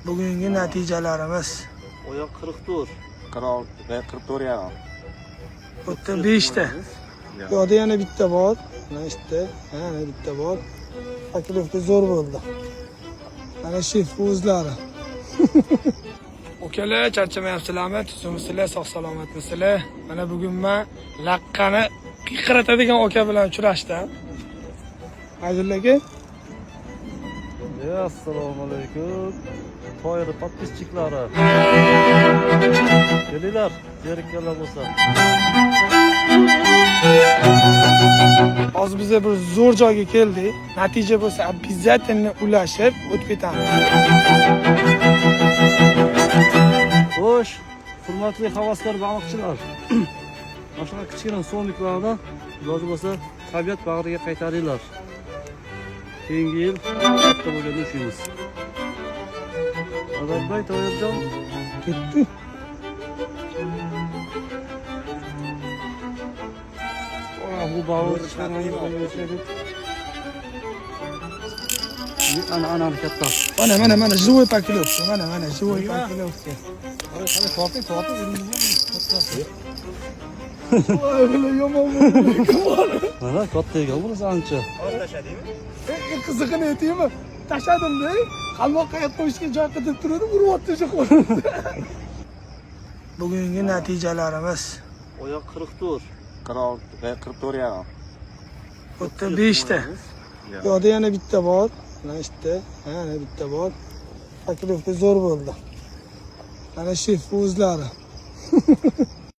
Bugungi natijalarimiz Oyoq 44. 46 ve 44 ya. bitta 5 ta. Yo'da yana bitta bor. Mana işte, yana bitta bor. Taklifga zo'r bo'ldi. Mana shef o'zlari. Okalar, charchamayapsizlarmi? Tuzimsizlar, sog' salomatmisizlar? Mana bugun men laqqani qiqiratadigan oka bilan uchrashdim. Azizlar aka, Assalomu alaykum. To'yir podpischiklari. Kelinglar, zerikkanlar bo'lsa. hozir biz bir zo'r joyga keldik. Natija bo'lsa, обязательно ulashib o'tib ketamiz. Xo'sh, hurmatli havaskor baliqchilar. Mana shunaqa kichkina so'mliklarni iloji bo'lsa tabiat bag'riga qaytaringlar. Keyingi yil katta bo'lganda uchimiz. Adabay Toyirjon Ketdi. bu baliq ana katta. Mana живой поклевка. Mana живой поклевка. Torting. Voy, yomon bo'ldi. Mana katta ekan bunisi ancha. Qizig'ini aytaymi? Tashladim-da. Qalmoqqa yeb qo'yishga joy qilib turadi, uryapti o'sha qo'l. Bugungi natijalarimiz Oyoq 44. 46 ve 44 ya. bitta 5 ta. Yo'da yana bitta bor. Mana işte, yana bitta bor. Taklifga zo'r bo'ldi. Mana shef o'zlari.